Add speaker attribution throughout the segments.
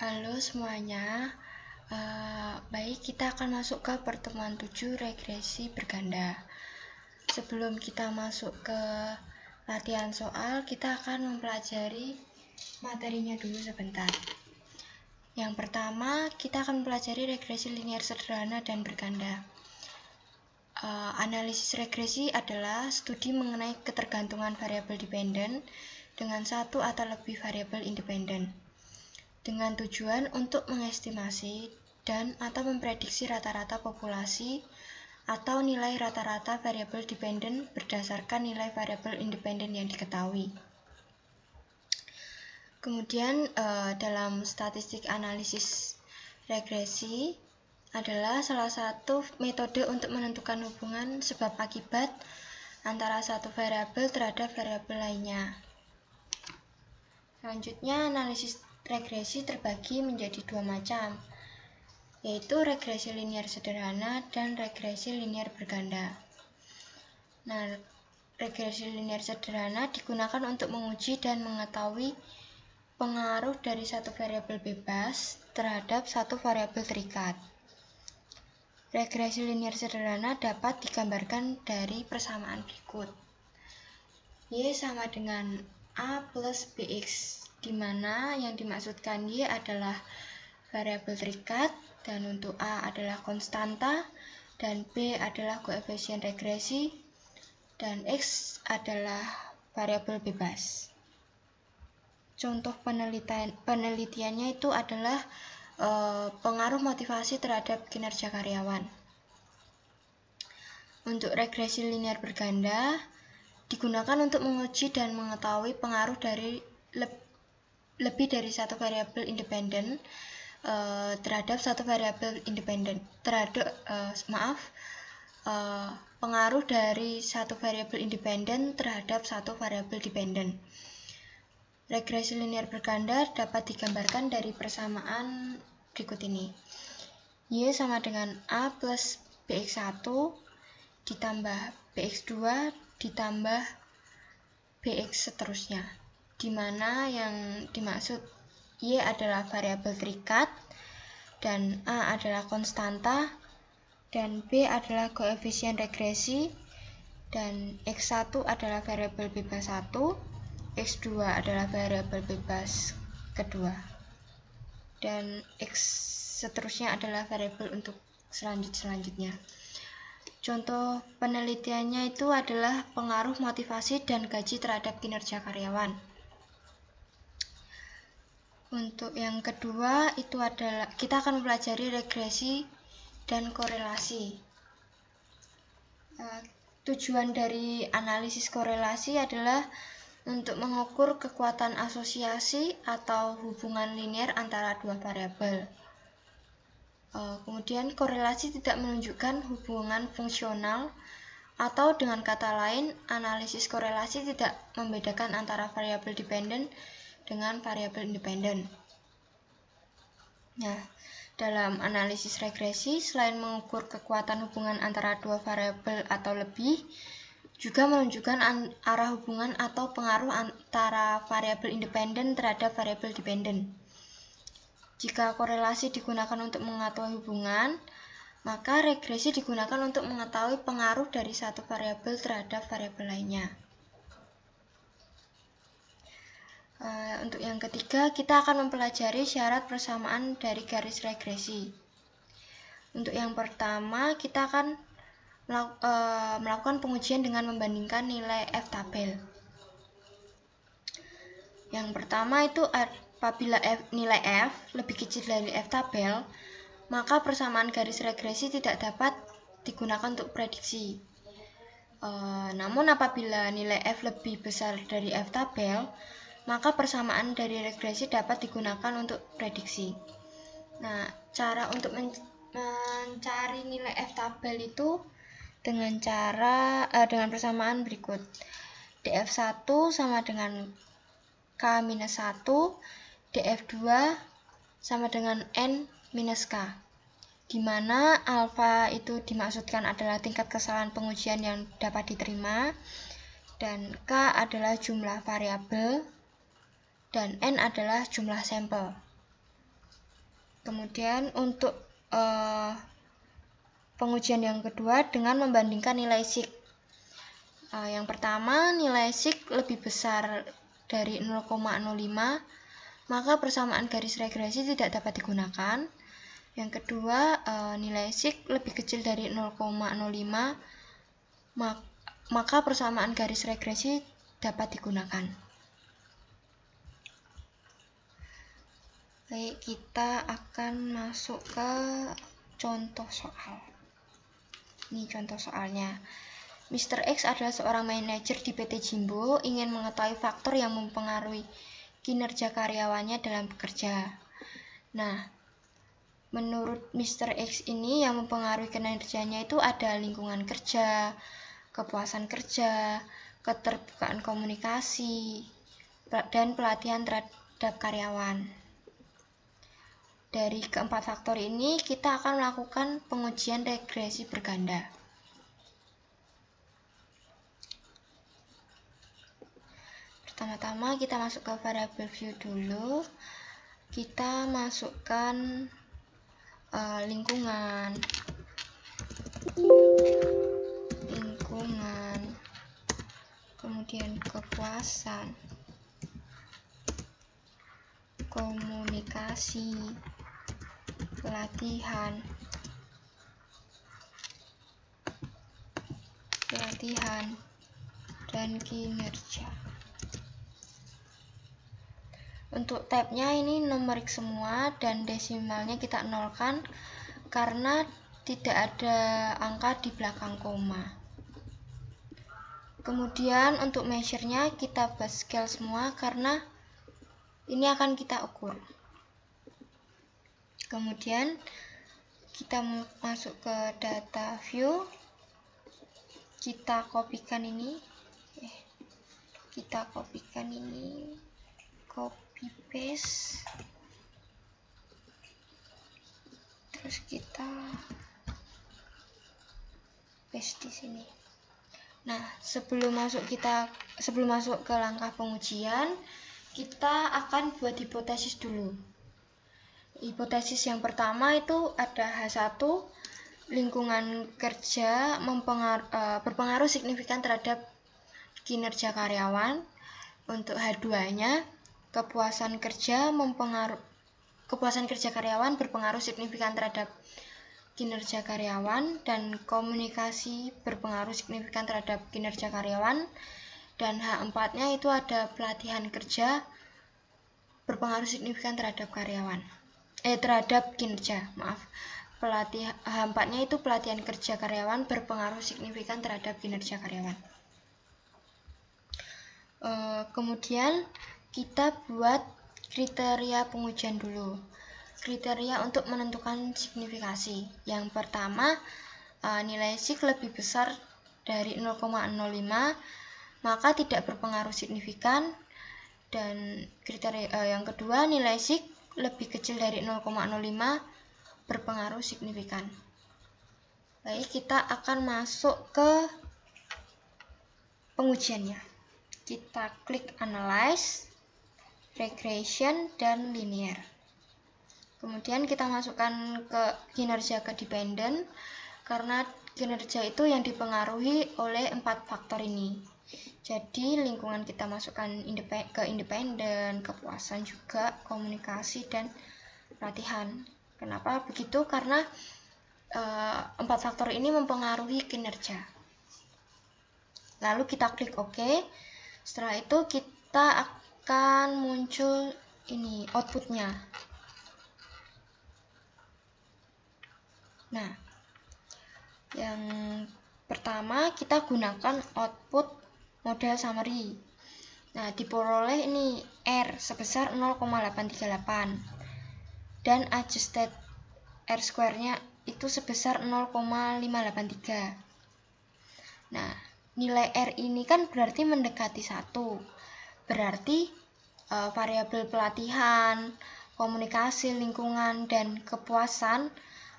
Speaker 1: Halo semuanya, baik kita akan masuk ke pertemuan 7 regresi berganda. Sebelum kita masuk ke latihan soal, kita akan mempelajari materinya dulu sebentar. Yang pertama, kita akan mempelajari regresi linear sederhana dan berganda. Analisis regresi adalah studi mengenai ketergantungan variabel dependen dengan satu atau lebih variabel independen, dengan tujuan untuk mengestimasi dan atau memprediksi rata-rata populasi atau nilai rata-rata variabel dependen berdasarkan nilai variabel independen yang diketahui. Kemudian dalam statistik analisis regresi adalah salah satu metode untuk menentukan hubungan sebab akibat antara satu variabel terhadap variabel lainnya. Selanjutnya, analisis regresi terbagi menjadi dua macam, yaitu regresi linear sederhana dan regresi linear berganda. Nah, regresi linear sederhana digunakan untuk menguji dan mengetahui pengaruh dari satu variabel bebas terhadap satu variabel terikat. Regresi linear sederhana dapat digambarkan dari persamaan berikut. Y sama dengan A plus Bx, di mana yang dimaksudkan Y adalah variabel terikat, dan untuk A adalah konstanta, dan B adalah koefisien regresi, dan X adalah variabel bebas. Contoh penelitiannya itu adalah pengaruh motivasi terhadap kinerja karyawan. Untuk regresi linear berganda digunakan untuk menguji dan mengetahui pengaruh dari lebih dari satu variabel independen terhadap satu variabel independen pengaruh dari satu variabel independen terhadap satu variabel dependen. Regresi linear berganda dapat digambarkan dari persamaan berikut ini. Y sama dengan A plus Bx1 ditambah Bx2 ditambah Bx seterusnya, di mana yang dimaksud Y adalah variabel terikat, dan A adalah konstanta, dan B adalah koefisien regresi, dan X1 adalah variabel bebas 1, X2 adalah variabel bebas kedua, dan X seterusnya adalah variabel untuk selanjutnya. Contoh penelitiannya itu adalah pengaruh motivasi dan gaji terhadap kinerja karyawan. Untuk yang kedua itu adalah kita akan mempelajari regresi dan korelasi. Tujuan dari analisis korelasi adalah untuk mengukur kekuatan asosiasi atau hubungan linear antara dua variabel. Kemudian korelasi tidak menunjukkan hubungan fungsional, atau dengan kata lain, analisis korelasi tidak membedakan antara variabel dependen dengan variabel independen. Nah, dalam analisis regresi, selain mengukur kekuatan hubungan antara dua variabel atau lebih, juga menunjukkan arah hubungan atau pengaruh antara variabel independen terhadap variabel dependen. Jika korelasi digunakan untuk mengetahui hubungan, maka regresi digunakan untuk mengetahui pengaruh dari satu variabel terhadap variabel lainnya. Untuk yang ketiga, kita akan mempelajari syarat persamaan dari garis regresi. Untuk yang pertama, kita akan melakukan pengujian dengan membandingkan nilai F tabel. Yang pertama itu apabila nilai F lebih kecil dari F tabel, maka persamaan garis regresi tidak dapat digunakan untuk prediksi. Namun apabila nilai F lebih besar dari F tabel, maka persamaan dari regresi dapat digunakan untuk prediksi. Nah, cara untuk mencari nilai F tabel itu dengan persamaan berikut. df1 sama dengan K-1, df2 sama dengan N-K, di mana alfa itu dimaksudkan adalah tingkat kesalahan pengujian yang dapat diterima, dan K adalah jumlah variabel, dan N adalah jumlah sampel. Kemudian untuk pengujian yang kedua dengan membandingkan nilai SIG. Yang pertama, nilai SIG lebih besar dari 0,05, maka persamaan garis regresi tidak dapat digunakan. Yang kedua, nilai SIG lebih kecil dari 0,05, maka persamaan garis regresi dapat digunakan. Baik, kita akan masuk ke contoh soal. Ini contoh soalnya. Mr. X adalah seorang manajer di PT Jimbo, ingin mengetahui faktor yang mempengaruhi kinerja karyawannya dalam bekerja. Nah, menurut Mr. X ini yang mempengaruhi kinerjanya itu ada lingkungan kerja, kepuasan kerja, keterbukaan komunikasi, dan pelatihan terhadap karyawan. Dari keempat faktor ini, kita akan melakukan pengujian regresi berganda. Pertama-tama kita masuk ke variable view dulu. Kita masukkan lingkungan, kemudian kepuasan, komunikasi, pelatihan, dan kinerja. Untuk tabnya ini numerik semua dan desimalnya kita nolkan karena tidak ada angka di belakang koma. Kemudian untuk measure-nya kita buat scale semua karena ini akan kita ukur. Kemudian kita masuk ke data view, kita kopikan ini, copy paste, terus kita paste di sini. Nah, sebelum masuk ke langkah pengujian, kita akan buat hipotesis dulu. Hipotesis yang pertama itu ada H1, lingkungan kerja berpengaruh signifikan terhadap kinerja karyawan. Untuk H2-nya, kepuasan kerja karyawan berpengaruh signifikan terhadap kinerja karyawan, dan komunikasi berpengaruh signifikan terhadap kinerja karyawan. Dan H4-nya itu ada pelatihan kerja berpengaruh signifikan terhadap kinerja. H4-nya itu pelatihan kerja karyawan berpengaruh signifikan terhadap kinerja karyawan. Kemudian kita buat kriteria pengujian dulu. Kriteria untuk menentukan signifikasi. Yang pertama, nilai SIG lebih besar dari 0,05, maka tidak berpengaruh signifikan. Dan kriteria yang kedua, nilai SIG lebih kecil dari 0,05, berpengaruh signifikan. Baik, kita akan masuk ke pengujiannya. Kita klik Analyze, Regression, dan Linear. Kemudian kita masukkan ke kinerja ke dependent, karena kinerja itu yang dipengaruhi oleh 4 faktor ini. Jadi lingkungan kita masukkan ke independen, kepuasan juga, komunikasi, dan pelatihan. Kenapa begitu? Karena 4 faktor ini mempengaruhi kinerja. Lalu kita klik OK. Setelah itu kita akan muncul ini outputnya. Nah, yang pertama kita gunakan output model summary. Nah, diperoleh ini R sebesar 0,838 dan adjusted R square-nya itu sebesar 0,583. Nah, nilai R ini kan berarti mendekati 1. Berarti variabel pelatihan, komunikasi, lingkungan, dan kepuasan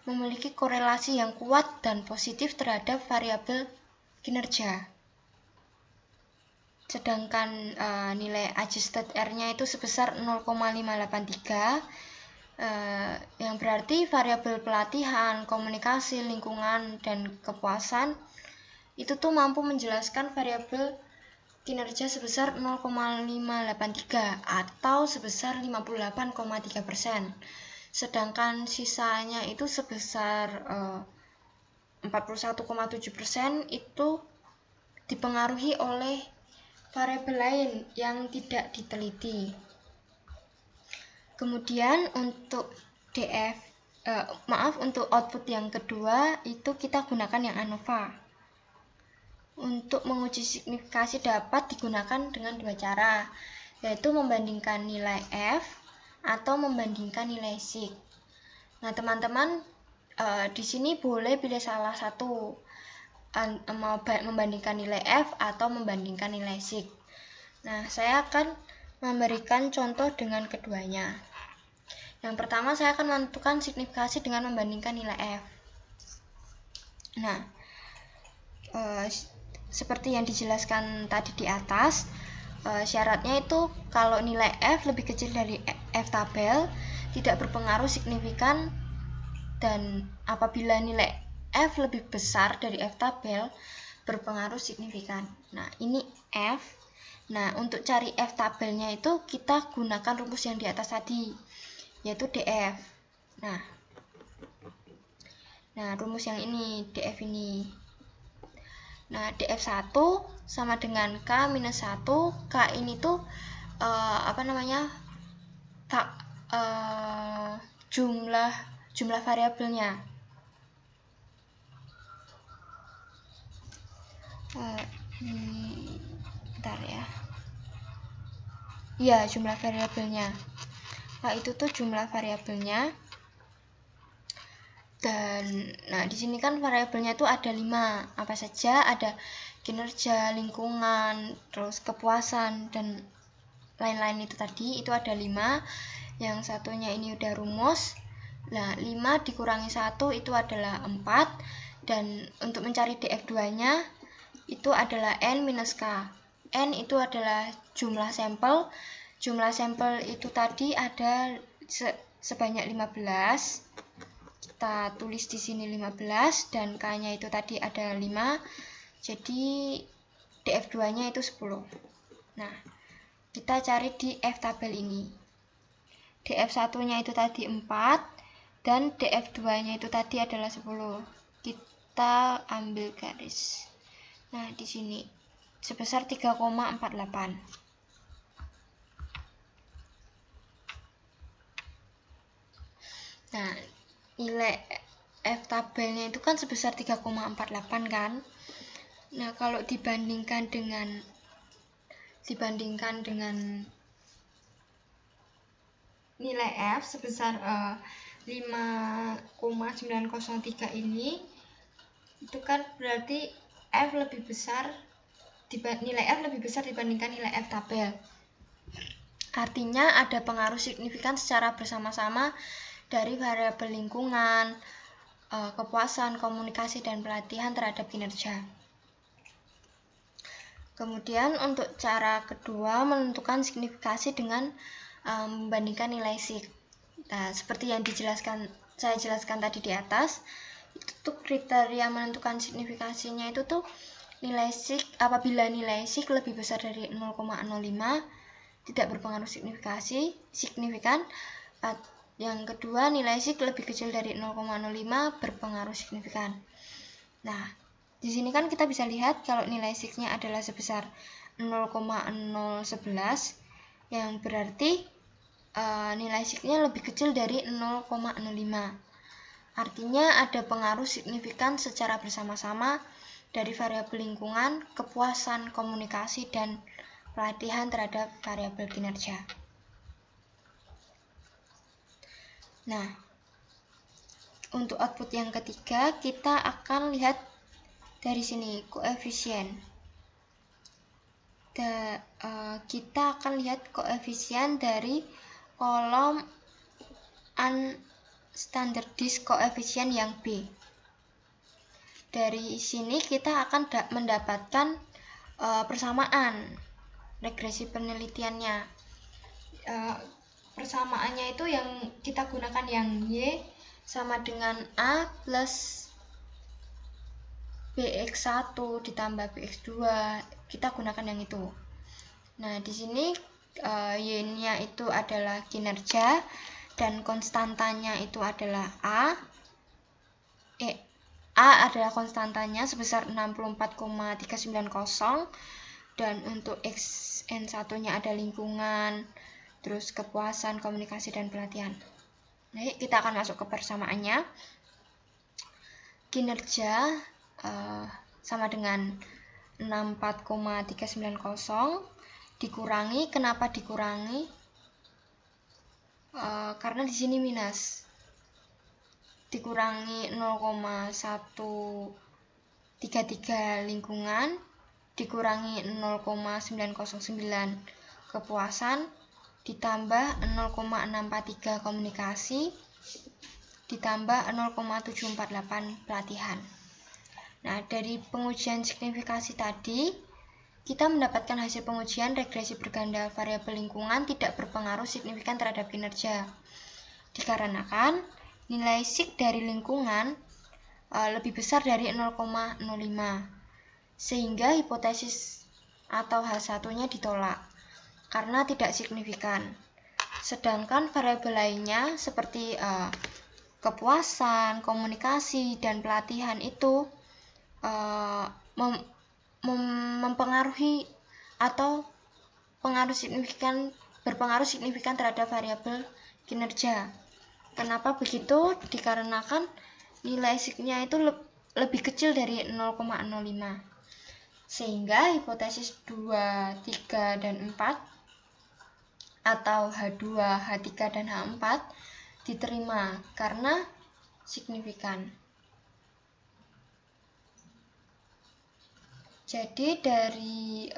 Speaker 1: memiliki korelasi yang kuat dan positif terhadap variabel kinerja. Sedangkan nilai adjusted R-nya itu sebesar 0,583 yang berarti variabel pelatihan, komunikasi, lingkungan, dan kepuasan itu tuh mampu menjelaskan variabel kinerja sebesar 0,583 atau sebesar 58,3%. Sedangkan sisanya itu sebesar 41,7% itu dipengaruhi oleh variabel lain yang tidak diteliti. Kemudian untuk untuk output yang kedua itu kita gunakan yang ANOVA. Untuk menguji signifikasi dapat digunakan dengan dua cara, yaitu membandingkan nilai F atau membandingkan nilai SIG. Nah, teman-teman di sini boleh pilih salah satu, mau membandingkan nilai F atau membandingkan nilai SIG. Nah, saya akan memberikan contoh dengan keduanya. Yang pertama, saya akan menentukan signifikasi dengan membandingkan nilai F. Nah, seperti yang dijelaskan tadi di atas, syaratnya itu kalau nilai F lebih kecil dari F tabel tidak berpengaruh signifikan, dan apabila nilai F lebih besar dari F tabel berpengaruh signifikan. Nah, ini F. Nah, untuk cari F tabelnya itu kita gunakan rumus yang di atas tadi, yaitu DF. Nah, rumus yang ini, DF ini. Nah, DF1 sama dengan K-1. K ini tuh jumlah variabelnya. Bentar ya. Iya, jumlah variabelnya. Nah, itu tuh jumlah variabelnya. Dan nah di sini kan variabelnya itu ada 5. Apa saja? Ada kinerja, lingkungan, terus kepuasan, dan lain-lain itu tadi. Itu ada 5. Yang satunya ini udah rumus. Nah, 5 dikurangi 1 itu adalah 4. Dan untuk mencari DF2-nya itu adalah N minus K. N itu adalah jumlah sampel. Jumlah sampel itu tadi ada sebanyak 15. Kita tulis di sini 15 dan K-nya itu tadi ada 5. Jadi DF2-nya itu 10. Nah, kita cari di F tabel ini. DF1-nya itu tadi 4 dan DF2-nya itu tadi adalah 10. Kita ambil garis. Nah, di sini sebesar 3,48. Nah, nilai F tabelnya itu kan sebesar 3,48 kan. Nah, kalau dibandingkan dengan nilai F sebesar 5,903 ini, itu kan berarti nilai F lebih besar dibandingkan nilai F tabel. Artinya ada pengaruh signifikan secara bersama-sama dari variabel lingkungan, kepuasan, komunikasi, dan pelatihan terhadap kinerja. Kemudian untuk cara kedua menentukan signifikasi dengan membandingkan nilai SIG. Nah, seperti yang saya jelaskan tadi di atas, itu tuh kriteria menentukan signifikasinya itu tuh nilai SIG, apabila nilai SIG lebih besar dari 0,05 tidak berpengaruh signifikan. Yang kedua, nilai SIG lebih kecil dari 0,05 berpengaruh signifikan. Nah, di sini kan kita bisa lihat kalau nilai SIG-nya adalah sebesar 0,011, yang berarti nilai SIG-nya lebih kecil dari 0,05. Artinya ada pengaruh signifikan secara bersama-sama dari variabel lingkungan, kepuasan, komunikasi, dan pelatihan terhadap variabel kinerja. Nah, untuk output yang ketiga, kita akan lihat dari sini koefisien. Kita akan lihat koefisien dari kolom unstandardized koefisien yang B. Dari sini kita akan mendapatkan persamaan regresi penelitiannya. persamaannya itu yang kita gunakan yang Y sama dengan A plus BX1 ditambah BX2, kita gunakan yang itu. Nah, di sini Y-nya itu adalah kinerja dan konstantanya itu adalah A. A adalah konstantanya sebesar 64,390 dan untuk XN1-nya ada lingkungan, terus kepuasan, komunikasi, dan pelatihan. Nah, kita akan masuk ke persamaannya. Kinerja sama dengan 64,390 dikurangi. Kenapa dikurangi? Karena di sini minus. Dikurangi 0,133 lingkungan, dikurangi 0,909 kepuasan, ditambah 0,643 komunikasi, ditambah 0,748 pelatihan. Nah, dari pengujian signifikasi tadi, kita mendapatkan hasil pengujian regresi berganda variabel lingkungan tidak berpengaruh signifikan terhadap kinerja. Dikarenakan nilai sig dari lingkungan lebih besar dari 0,05, sehingga hipotesis atau H1-nya ditolak karena tidak signifikan. Sedangkan variabel lainnya seperti kepuasan, komunikasi, dan pelatihan itu mempengaruhi atau berpengaruh signifikan terhadap variabel kinerja. Kenapa begitu? Dikarenakan nilai sig-nya itu lebih kecil dari 0,05. Sehingga hipotesis 2, 3, dan 4 atau H2, H3, dan H4 diterima karena signifikan. Jadi dari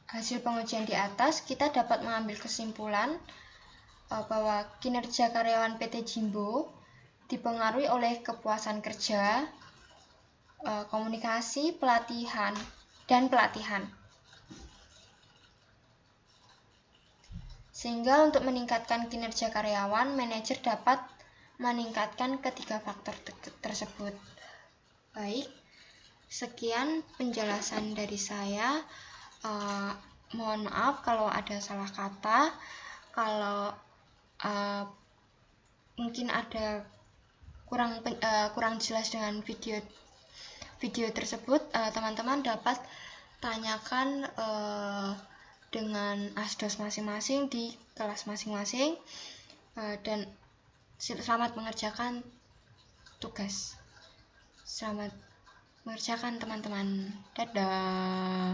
Speaker 1: hasil pengujian di atas kita dapat mengambil kesimpulan bahwa kinerja karyawan PT Jimbo dipengaruhi oleh kepuasan kerja, komunikasi, pelatihan, dan pelatihan. Sehingga untuk meningkatkan kinerja karyawan, manajer dapat meningkatkan ketiga faktor tersebut. Baik, sekian penjelasan dari saya. Mohon maaf kalau ada salah kata, kalau mungkin ada kurang jelas dengan video tersebut, teman-teman dapat tanyakan dengan asdos masing-masing di kelas masing-masing, dan selamat mengerjakan tugas. Selamat mengerjakan teman-teman. Dadah.